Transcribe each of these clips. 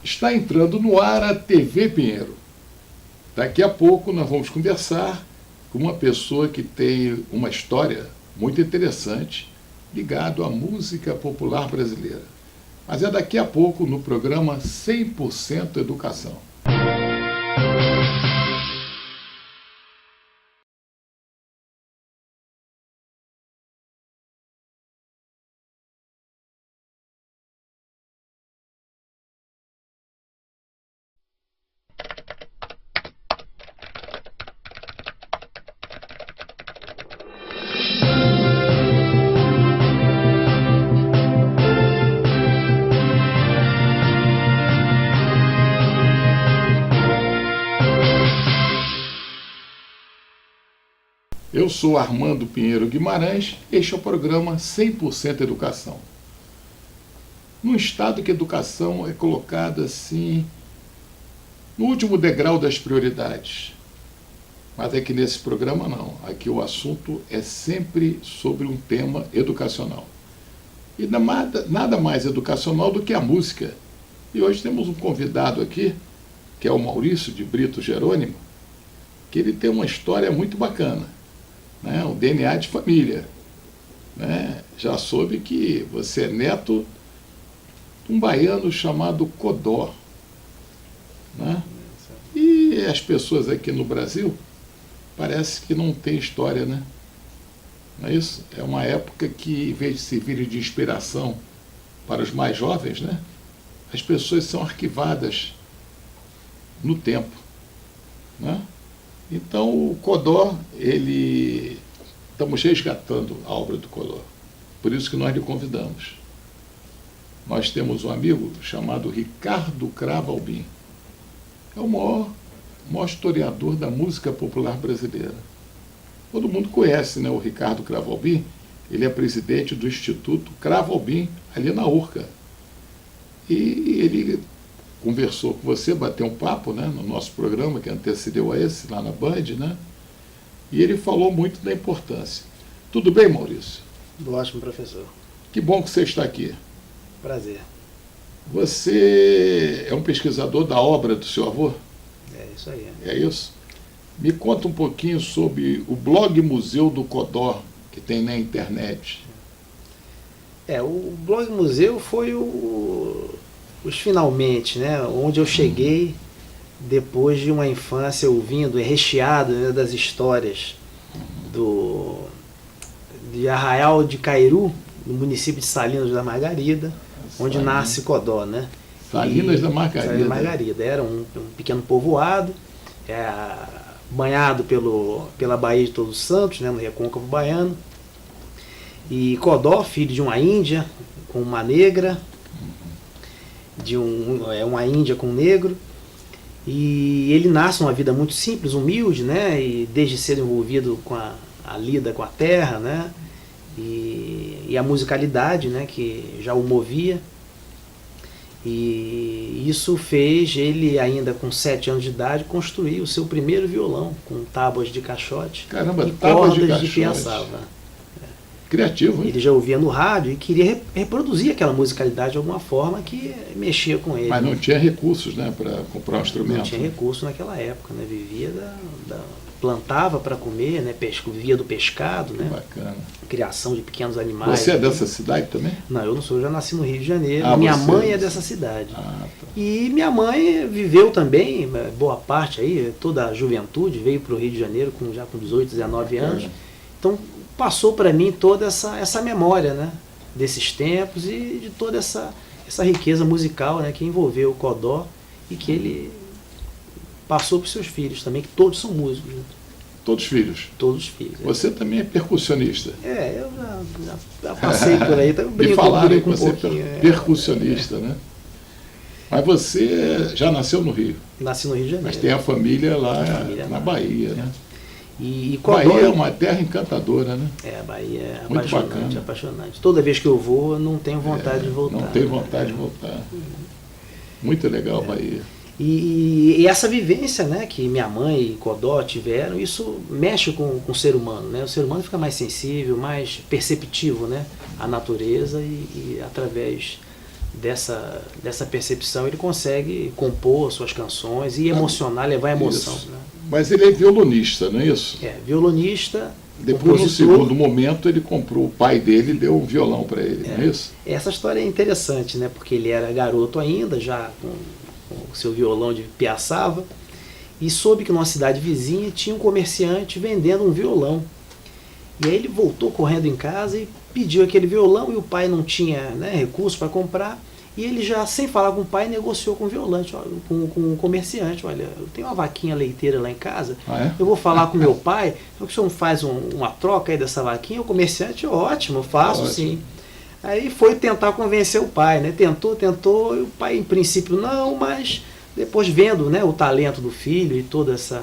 Está entrando no ar a TV Pinheiro. Daqui a pouco nós vamos conversar com uma pessoa que tem uma história muito interessante ligada à música popular brasileira. Mas é daqui a pouco no programa 100% Educação. Eu sou Armando Pinheiro Guimarães, este é o programa 100% Educação. Num estado que a educação é colocada assim, no último degrau das prioridades. Mas é que nesse programa não, aqui o assunto é sempre sobre um tema educacional. E nada mais educacional do que a música. E hoje temos um convidado aqui, que é o Maurício de Brito Jerônimo, que ele tem uma história muito bacana. Né, um DNA de família. Né? Já soube que você é neto de um baiano chamado Codó. Né? E as pessoas aqui no Brasil parece que não tem história, né? Não é isso? É uma época que, em vez de servir de inspiração para os mais jovens, né, as pessoas são arquivadas no tempo. Né? Então, o Codó, estamos resgatando a obra do Codó. Por isso que nós lhe convidamos. Nós temos um amigo chamado Ricardo Cravo Albim. É o maior historiador da música popular brasileira. Todo mundo conhece, né, o Ricardo Cravo Albim. Ele é presidente do Instituto Cravo Albim, ali na Urca. E ele conversou com você, bateu um papo, né, no nosso programa, que antecedeu a esse, lá na Band, né? E ele falou muito da importância. Tudo bem, Maurício? Tudo ótimo, professor. Que bom que você está aqui. Prazer. Você é um pesquisador da obra do seu avô? É isso aí. É isso? Me conta um pouquinho sobre o blog Museu do Codó, que tem na internet. O blog Museu foi os finalmente, né, onde eu cheguei depois de uma infância ouvindo, recheado, né, das histórias de Arraial de Cairu, no município de Salinas da Margarida, onde nasce Codó, né? Salinas da Margarida. Salinas da Margarida. Era um pequeno povoado, banhado pela Baía de Todos os Santos, né, no Recôncavo Baiano. E Codó, filho de uma índia com uma negra, uma índia com um negro, e ele nasce numa vida muito simples, humilde, né, e desde cedo envolvido com a lida com a terra, né, e a musicalidade, né, que já o movia. E isso fez ele, ainda com 7 anos de idade, construir o seu primeiro violão com tábuas de caixote. Caramba, e tábuas cordas de piaçava. Criativo, hein? Ele já ouvia no rádio e queria reproduzir aquela musicalidade de alguma forma que mexia com ele. Mas não tinha recursos, né, para comprar um instrumento. Não tinha recurso naquela época, né? Vivia plantava para comer, né? Vivia do pescado, que né? Bacana. Criação de pequenos animais. Você é dessa cidade também? Não, eu não sou, eu já nasci no Rio de Janeiro. Minha mãe é dessa cidade. Tá. E minha mãe viveu também, boa parte aí, toda a juventude, veio para o Rio de Janeiro já com 18, 19 anos. Então, passou para mim toda essa memória, né, desses tempos e de toda essa riqueza musical, né, que envolveu o Codó e que ele passou para os seus filhos também, que todos são músicos. Né? Todos filhos? Todos filhos. Você também é percussionista? Eu já passei por aí, então eu brinco, me falaram que um você pouquinho. É percussionista, né? Mas você já nasceu no Rio? Nasci no Rio de Janeiro. Mas tem a família lá na Bahia, né? E Codó, Bahia é uma terra encantadora, né? A Bahia é muito apaixonante, apaixonante. Toda vez que eu vou, eu não tenho vontade de voltar. Não tenho vontade de voltar. Muito legal a Bahia. E essa vivência, né, que minha mãe e Codó tiveram, isso mexe com o ser humano, né? O ser humano fica mais sensível, mais perceptivo, né, à natureza e através dessa percepção, ele consegue compor suas canções e emocionar, levar emoção. Né? Mas ele é violonista, não é isso? É, violonista. Depois, no segundo momento, ele comprou, o pai dele deu um violão para ele, não é isso? Essa história é interessante, né? Porque ele era garoto ainda, já com o seu violão de piaçava, e soube que numa cidade vizinha tinha um comerciante vendendo um violão. E aí ele voltou correndo em casa e pediu aquele violão, e o pai não tinha, né, recurso para comprar, e ele já, sem falar com o pai, negociou com o violante, com o comerciante. Olha, eu tenho uma vaquinha leiteira lá em casa, eu vou falar com meu pai, o senhor faz uma troca aí dessa vaquinha? O comerciante, ótimo, eu faço sim. Aí foi tentar convencer o pai, né? Tentou, e o pai em princípio não, mas depois vendo, né, o talento do filho e toda essa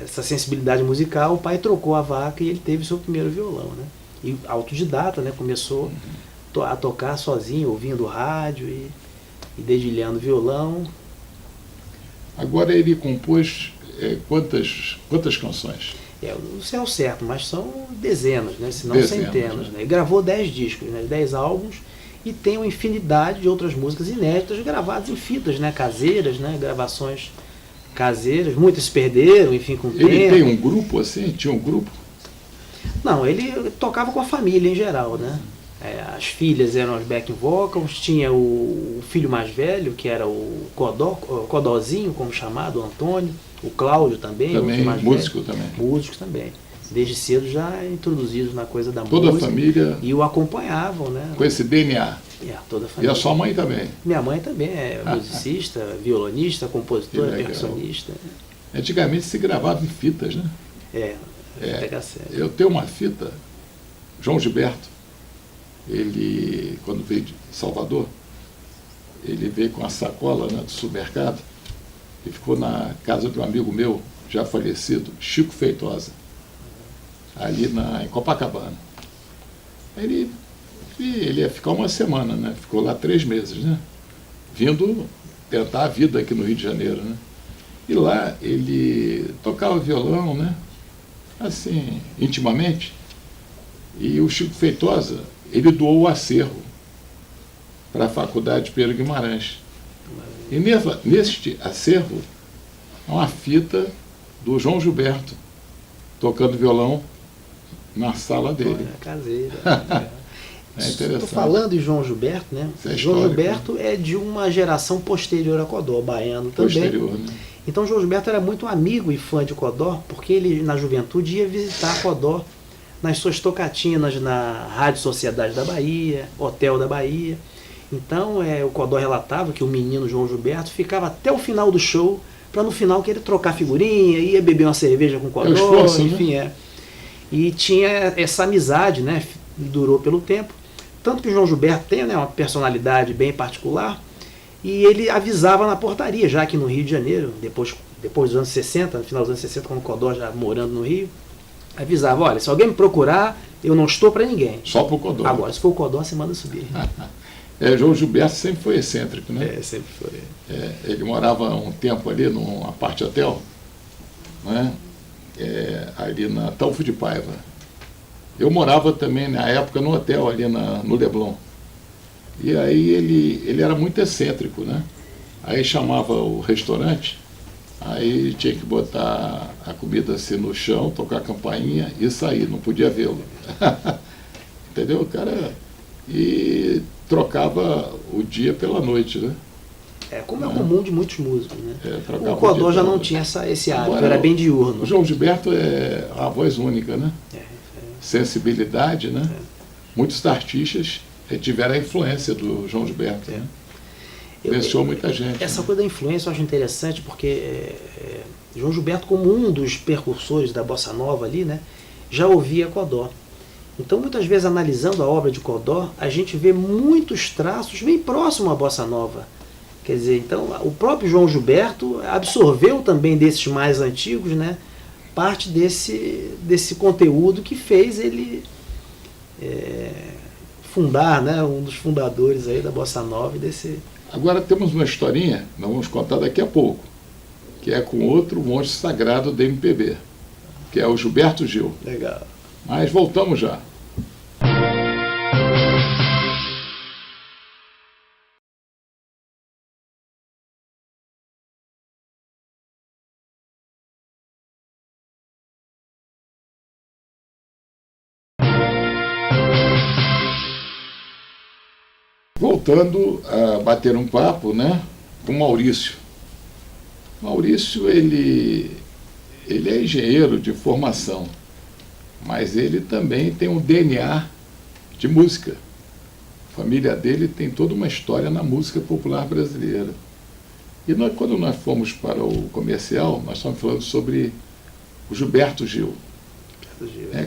sensibilidade musical, o pai trocou a vaca e ele teve seu primeiro violão, né? E autodidata, né? Começou a tocar sozinho, ouvindo rádio e dedilhando violão. Agora ele compôs quantas canções? Não sei ao certo, mas são dezenas, né? Se não centenas. Né? Ele gravou 10 discos, né? 10 álbuns, e tem uma infinidade de outras músicas inéditas gravadas em fitas, né? Caseiras, né? Gravações caseiras, muitas se perderam, enfim, com o tempo. Ele tem um grupo assim? Tinha um grupo? Não, ele tocava com a família em geral, né? As filhas eram as backing vocals, tinha o filho mais velho, que era o Codózinho, como chamado, o Antônio, o Cláudio também, mais músico velho, também. Músicos também. Desde cedo já introduzidos na coisa da toda música. Toda a família. E o acompanhavam, né? Com esse DNA. Toda a família. E a sua mãe também? Minha mãe também é musicista, violonista, compositora, percussionista. Antigamente se gravava em fitas, né? Pega sério. Eu tenho uma fita, João Gilberto, ele, quando veio de Salvador, ele veio com a sacola, né, do supermercado e ficou na casa de um amigo meu, já falecido, Chico Feitosa, ali em Copacabana. Ele ia ficar uma semana, né? Ficou lá 3 meses, né? Vindo tentar a vida aqui no Rio de Janeiro, né? E lá ele tocava violão, né? Assim, intimamente. E o Chico Feitosa, ele doou o acervo para a Faculdade de Pedro Guimarães. E neste acervo, há uma fita do João Gilberto tocando violão na sala dele. Caseira. É interessante. Estou falando de João Gilberto, né? João Gilberto é de uma geração posterior a Codó, baiano também. Posterior, né? Então João Gilberto era muito amigo e fã de Codó, porque ele, na juventude, ia visitar Codó nas suas tocatinas na Rádio Sociedade da Bahia, Hotel da Bahia. Então o Codó relatava que o menino João Gilberto ficava até o final do show, para no final querer trocar figurinha, ia beber uma cerveja com o Codó, esforço, enfim, né? E tinha essa amizade, né? Durou pelo tempo. Tanto que o João Gilberto tem, né, uma personalidade bem particular, e ele avisava na portaria, já aqui no Rio de Janeiro, depois dos anos 60, no final dos anos 60, quando o Codó já morando no Rio, avisava, olha, se alguém me procurar, eu não estou para ninguém. Só para o Codó. Agora, se for o Codó, você manda subir. João Gilberto sempre foi excêntrico, né? Sempre foi. Ele morava um tempo ali num apart hotel, né? Ali na Talfo de Paiva. Eu morava também, na época, no hotel ali no Leblon. E aí ele era muito excêntrico, né? Aí chamava o restaurante, aí tinha que botar a comida assim no chão, tocar a campainha e sair, não podia vê-lo. Entendeu? O cara... E trocava o dia pela noite, né? Como é comum de muitos músicos, né? O O Codó já não tinha esse hábito, era bem diurno. O João Gilberto é uma voz única, né? Sensibilidade, né? Muitos artistas tiveram a influência do João Gilberto, né? Influenciou muita gente. Essa coisa da influência eu acho interessante, porque João Gilberto, como um dos percursores da Bossa Nova ali, né? Já ouvia Codó. Então, muitas vezes, analisando a obra de Codó, a gente vê muitos traços bem próximos à Bossa Nova. Quer dizer, então, o próprio João Gilberto absorveu também desses mais antigos, né, parte desse conteúdo que fez ele fundar, né, um dos fundadores aí da Bossa Nova. Agora temos uma historinha, nós vamos contar daqui a pouco, que é com outro monstro sagrado da MPB, que é o Gilberto Gil. Legal. Mas voltamos já. voltando a bater um papo, né, com Maurício. Maurício, ele é engenheiro de formação, mas ele também tem um DNA de música. A família dele tem toda uma história na música popular brasileira. E quando nós fomos para o comercial, nós estamos falando sobre o Gilberto Gil.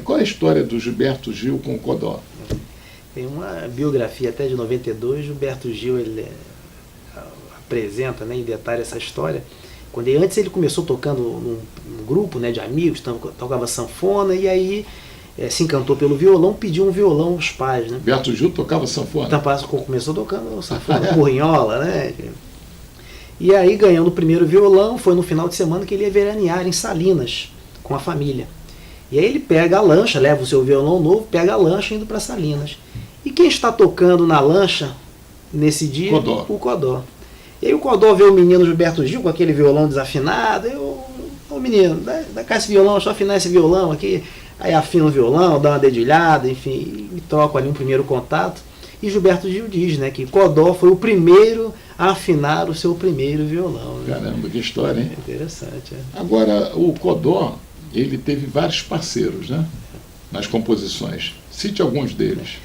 Qual é a história do Gilberto Gil com o Codó? Tem uma biografia até de 92, Gilberto Gil ele apresenta, né, em detalhe essa história. Antes ele começou tocando num grupo, né, de amigos, tocava sanfona, e aí se encantou pelo violão, pediu um violão aos pais. Né? Gilberto Gil tocava sanfona? Começou tocando sanfona, porrinhola, né? E aí, ganhando o primeiro violão, foi no final de semana que ele ia veranear em Salinas, com a família. E aí ele pega a lancha, leva o seu violão novo, pega a lancha indo para Salinas. E quem está tocando na lancha nesse dia? Codó. O Codó. E aí o Codó vê o menino Gilberto Gil com aquele violão desafinado. Ô menino, dá cá esse violão, deixa eu afinar esse violão aqui. Aí afina o violão, dá uma dedilhada, enfim, e troca ali um primeiro contato. E Gilberto Gil diz, né, que Codó foi o primeiro a afinar o seu primeiro violão. Né? Caramba, que história, hein? Interessante. Agora, o Codó, ele teve vários parceiros, né, nas composições. Cite alguns deles.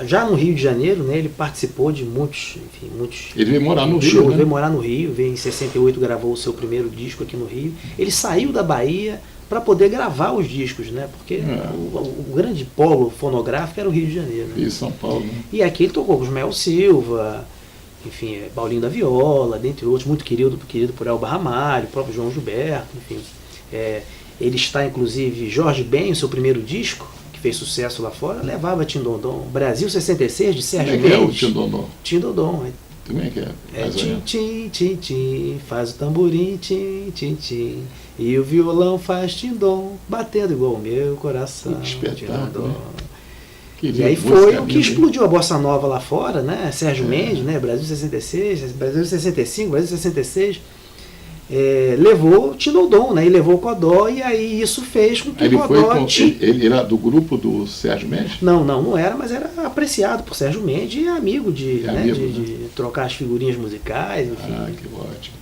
Já no Rio de Janeiro, né, ele participou de muitos. Ele veio morar no Rio, shows, né? Veio morar no Rio, veio em 68, gravou o seu primeiro disco aqui no Rio. Ele saiu da Bahia para poder gravar os discos, né? Porque o grande polo fonográfico era o Rio de Janeiro. Né? E São Paulo. Né? E aqui ele tocou com Ismael Silva, enfim, Paulinho da Viola, dentre outros, muito querido por Elba Ramalho, o próprio João Gilberto, enfim. Ele está, inclusive, Jorge Ben, o seu primeiro disco, que fez sucesso lá fora, levava Tindondom. Brasil 66, de Sérgio Mendes. Como é que é o Tindondom? Tindondom. Como é que é? Tim, tim, tim, tim, faz o tamborim, tim, tim, tim, e o violão faz tindom, batendo igual o meu coração. Que espetáculo, né? E aí foi o que explodiu a bossa nova lá fora, né? Sérgio Mendes, né? Brasil 66, Brasil 65, Brasil 66. Levou o Tindondom, né? E levou o Codó, e aí isso fez com que ele o Codó... Ele era do grupo do Sérgio Mendes? Não era, mas era apreciado por Sérgio Mendes e amigo de trocar as figurinhas musicais, enfim. Ah, que ótimo.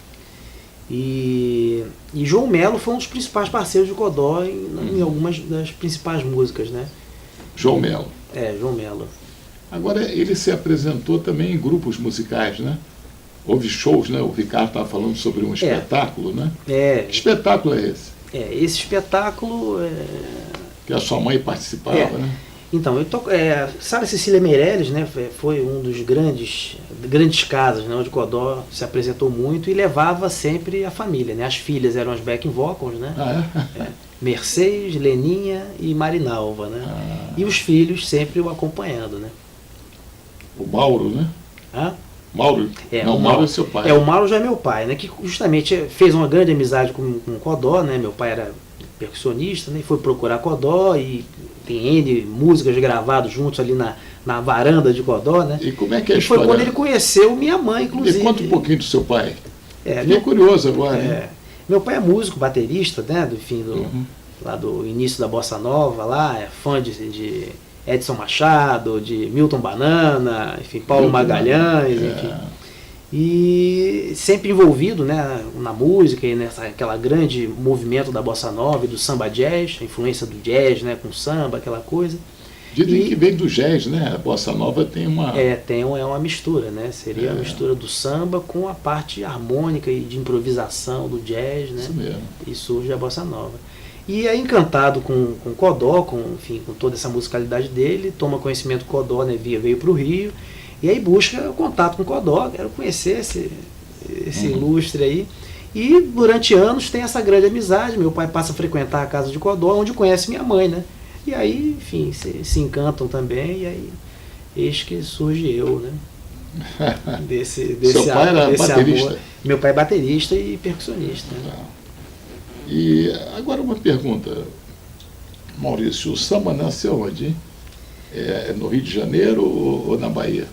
E João Melo foi um dos principais parceiros do Codó em algumas das principais músicas, né? João Melo. João Melo. Agora, ele se apresentou também em grupos musicais, né? Houve shows, né? O Ricardo estava falando sobre um espetáculo, né? Que espetáculo é esse? Esse espetáculo... Que a sua mãe participava, né? Então, Sara Cecília Meirelles, né, foi um dos grandes casos, né, onde Codó se apresentou muito e levava sempre a família, né? As filhas eram as backing vocals, né? Mercedes, Leninha e Marinalva, né? E os filhos sempre o acompanhando, né? O Mauro, né? Mauro? Não, o Mauro é seu pai. O Mauro já é meu pai, né? Que justamente fez uma grande amizade com o Codó, né? Meu pai era percussionista, né? E foi procurar Codó e tem N músicas gravadas juntos ali na varanda de Codó, né? E como é que é a história? E foi história? quando ele conheceu minha mãe, inclusive. Me conta um pouquinho do seu pai. Fiquei curioso agora. Meu pai é músico, baterista, né? Lá do início da Bossa Nova, lá, é fã de Edson Machado, de Milton Banana, enfim, Paulo Magalhães, enfim. E sempre envolvido, né, na música e aquela grande movimento da Bossa Nova e do samba jazz, a influência do jazz, né, com samba, aquela coisa. Dizem que veio do jazz, né? A Bossa Nova tem uma... É uma mistura, né? Seria a mistura do samba com a parte harmônica e de improvisação do jazz, né? Isso mesmo. E surge a Bossa Nova. E é encantado com Codó, com toda essa musicalidade dele, toma conhecimento do Codó, né? Veio para o Rio, e aí busca o contato com o Codó, quero conhecer esse ilustre aí. E durante anos tem essa grande amizade, meu pai passa a frequentar a casa de Codó, onde conhece minha mãe, né? E aí, enfim, se encantam também, e aí eis que surge eu, né? Desse Seu pai era baterista? Amor. Meu pai é baterista e percussionista. Né? E agora uma pergunta, Maurício, o samba nasceu onde? É no Rio de Janeiro ou na Bahia?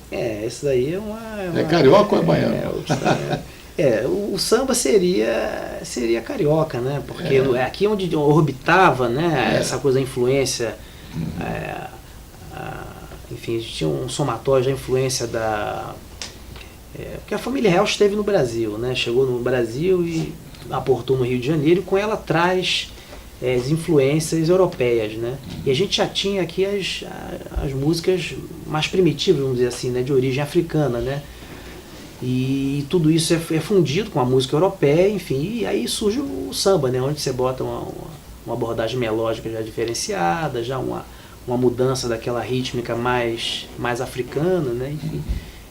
Isso daí é uma... É carioca ou é baiano? O samba seria carioca, né? Porque aqui onde orbitava, né, essa coisa da influência enfim, tinha um somatório da influência da... porque a família real esteve no Brasil, né? Chegou no Brasil e aportou no Rio de Janeiro, e com ela traz as influências europeias, né? E a gente já tinha aqui as músicas mais primitivas, vamos dizer assim, né? De origem africana, né? E tudo isso é fundido com a música europeia, enfim, e aí surge o samba, né? Onde você bota uma abordagem melódica já diferenciada, já uma mudança daquela rítmica mais africana, né? Enfim,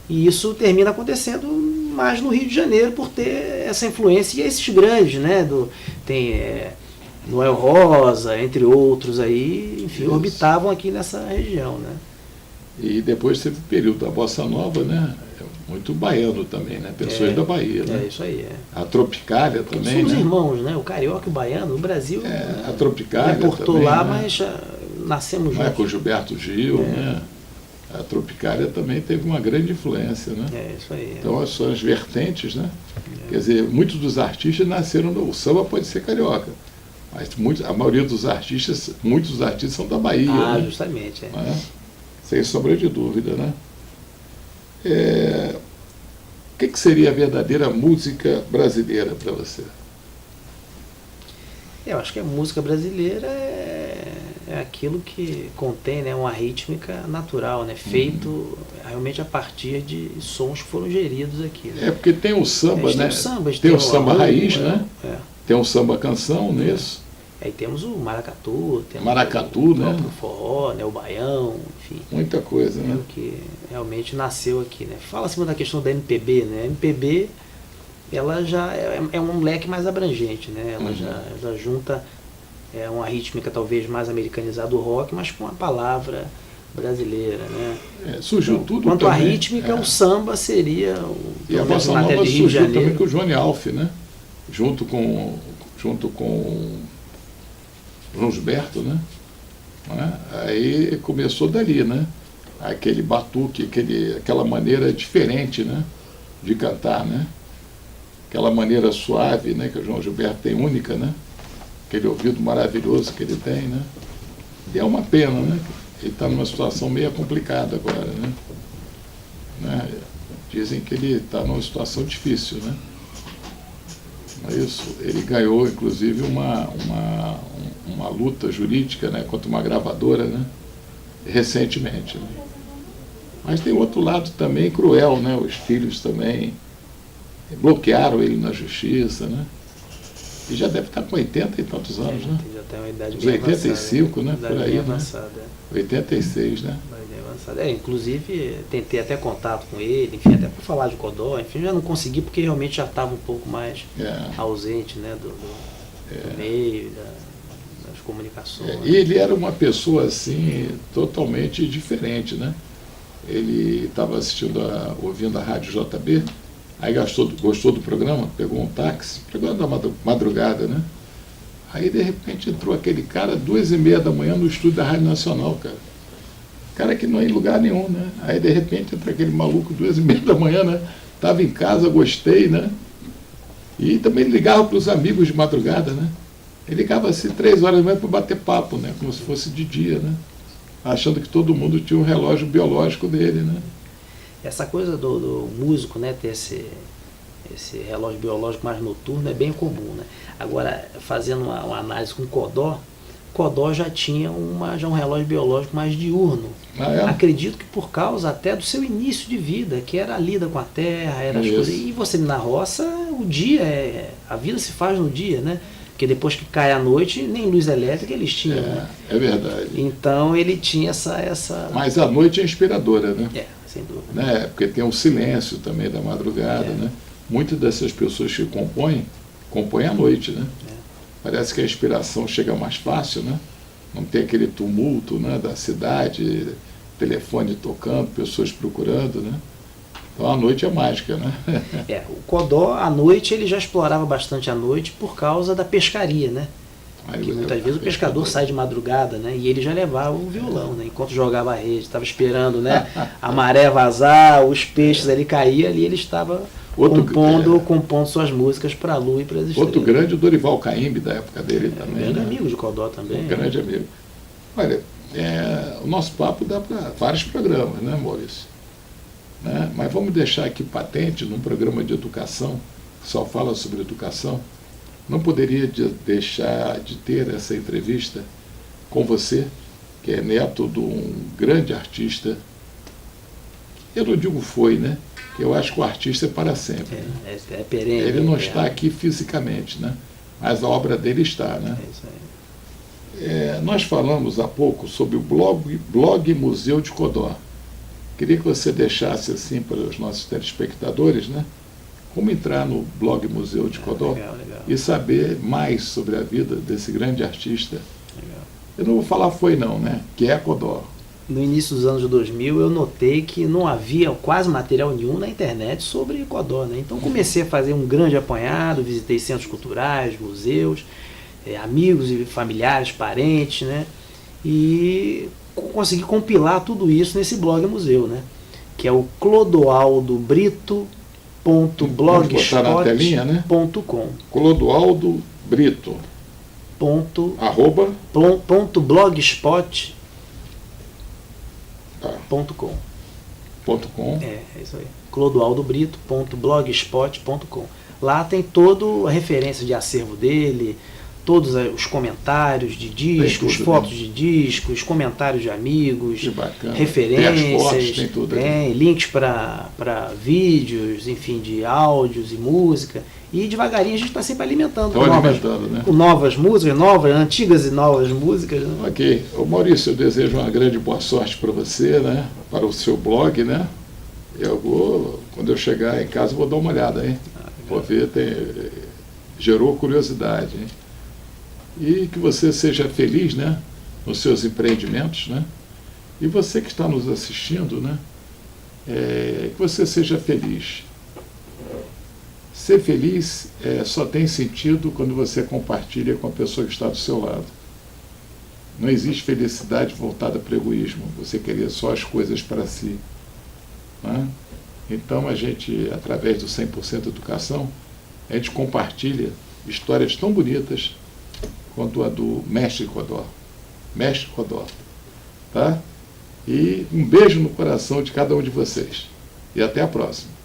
e isso termina acontecendo mais no Rio de Janeiro por ter essa influência, e esses grandes, né? Tem Noel Rosa, entre outros aí, enfim, isso, orbitavam aqui nessa região, né? E depois teve o período da Bossa Nova, né? Muito baiano também, né? Pessoas da Bahia, né? Isso aí, A Tropicália também, são os né? irmãos, né? O carioca e o baiano, no Brasil, a Tropicália reportou também, lá, né? mas nascemos juntos. Com o Gilberto Gil, né? A Tropicália também teve uma grande influência, né? Isso aí. Então, são as vertentes, né? Quer dizer, muitos dos artistas nasceram o samba pode ser carioca, mas a maioria dos artistas, muitos dos artistas são da Bahia, né? Justamente, Sem sombra de dúvida, né? O que seria a verdadeira música brasileira para você? Eu acho que a música brasileira é aquilo que contém, né, uma rítmica natural, né, feito realmente a partir de sons que foram geridos aqui. Né? Porque tem o samba, né? Tem o samba raiz, né? Tem o samba canção nisso. Aí temos o maracatu, temos o né? próprio forró, né? O baião, enfim. Muita coisa, né? O que realmente nasceu aqui, né? Fala acima da questão da MPB, né? A MPB, ela já é um leque mais abrangente, né? Ela já junta uma rítmica talvez mais americanizada do rock, mas com a palavra brasileira, né? Surgiu então, tudo quanto também. À rítmica, o samba seria e a Bossa Nova surgiu também com o Johnny Alf, né? Junto com João Gilberto, né? Aí começou dali, né? Aquele batuque, aquela maneira diferente, né? De cantar, né? Aquela maneira suave, né? Que o João Gilberto tem única, né? Aquele ouvido maravilhoso que ele tem, né? E é uma pena, né? Ele está numa situação meio complicada agora, né? Dizem que ele está numa situação difícil, né? Isso, ele ganhou inclusive uma luta jurídica, né, contra uma gravadora, né, recentemente, né? Mas tem outro lado também cruel, né? Os filhos também bloquearam ele na justiça, né? E já deve estar com 80 e tantos anos, né? Já tem uma idade uns bem 85, avançada, né? Por aí, bem né? avançada, 86, né? Bem avançada. Inclusive, tentei até contato com ele, enfim, até para falar de Codó, enfim, já não consegui porque realmente já estava um pouco mais ausente, né? Do meio, das comunicações. E ele era uma pessoa, assim, totalmente diferente, né? Ele estava ouvindo a Rádio JB, aí gostou do programa, pegou um táxi, programa da madrugada, né? Aí, de repente, entrou aquele cara 2h30 da manhã no estúdio da Rádio Nacional, cara. Cara que não é em lugar nenhum, né? Aí, de repente, entra aquele maluco 2h30 da manhã, né? Estava em casa, gostei, né? E também ligava para os amigos de madrugada, né? Ele ligava assim 3 horas da manhã para bater papo, né? Como se fosse de dia, né? Achando que todo mundo tinha um relógio biológico dele, né? Essa coisa do músico, né, ter esse relógio biológico mais noturno é bem comum, né? Agora, fazendo uma análise com Codó já tinha um relógio biológico mais diurno. Acredito que por causa até do seu início de vida, que era a lida com a terra, era as coisas. E você na roça, o dia, a vida se faz no dia, né? Porque depois que cai a noite, nem luz elétrica eles tinham, né? É verdade. Então ele tinha essa... Mas a noite é inspiradora, né? Sem dúvida. Né? Porque tem o silêncio também da madrugada, né? Muitas dessas pessoas que compõem à noite, né? Parece que a inspiração chega mais fácil, né? Não tem aquele tumulto, né, da cidade, telefone tocando, pessoas procurando, né? Então a noite é mágica, né? O Codó, à noite, ele já explorava bastante a noite por causa da pescaria, né? Que muitas vezes o pescador sai de madrugada, né? E ele já levava o violão, né? Enquanto jogava a rede, estava esperando, né? A maré vazar, os peixes ali caíam, ali ele estava compondo suas músicas para a lua e para as estrelas. Outro grande, o Dorival Caymmi, da época dele também. Grande amigo de Codó também. Um grande amigo. Olha, o nosso papo dá para vários programas, né, Maurício? Né? Mas vamos deixar aqui patente, num programa de educação, que só fala sobre educação, não poderia deixar de ter essa entrevista com você, que é neto de um grande artista. Eu não digo foi, né? Eu acho que o artista é para sempre. É perene. Ele não está aqui fisicamente, né? Mas a obra dele está, né? É isso aí. Nós falamos há pouco sobre o blog Museu de Codó. Queria que você deixasse assim para os nossos telespectadores, né? Como entrar no blog Museu de Codó Legal. e saber mais sobre a vida desse grande artista. Legal. Eu não vou falar foi não, né? Que é Codó. No início dos anos 2000, eu notei que não havia quase material nenhum na internet sobre Codó, né? Então comecei a fazer um grande apanhado, visitei centros culturais, museus, amigos e familiares, parentes, né? E consegui compilar tudo isso nesse blog museu, né? Que é o clodoaldobrito.blogspot.com. Clodoaldo Brito. .blogspot.com. É isso aí. clodoaldobrito.blogspot.com. Lá tem toda a referência de acervo dele, todos os comentários de discos, fotos de discos, comentários de amigos, referências, tem as fotos, tem tudo tem links para vídeos, enfim, de áudios e música. E devagarinho a gente está sempre alimentando com novas músicas, antigas e novas músicas. Né? Ok. Ô Maurício, eu desejo uma grande boa sorte para você, né? Para o seu blog, né? Quando eu chegar em casa, vou dar uma olhada, hein? Vou ver, gerou curiosidade, hein? E que você seja feliz, né? Nos seus empreendimentos, né? E você que está nos assistindo, né? Que você seja feliz. Ser feliz só tem sentido quando você compartilha com a pessoa que está do seu lado. Não existe felicidade voltada para o egoísmo, você querer só as coisas para si. Né? Então a gente, através do 100% Educação, a gente compartilha histórias tão bonitas quanto a do Mestre Codó. Mestre Codó. Tá? E um beijo no coração de cada um de vocês. E até a próxima.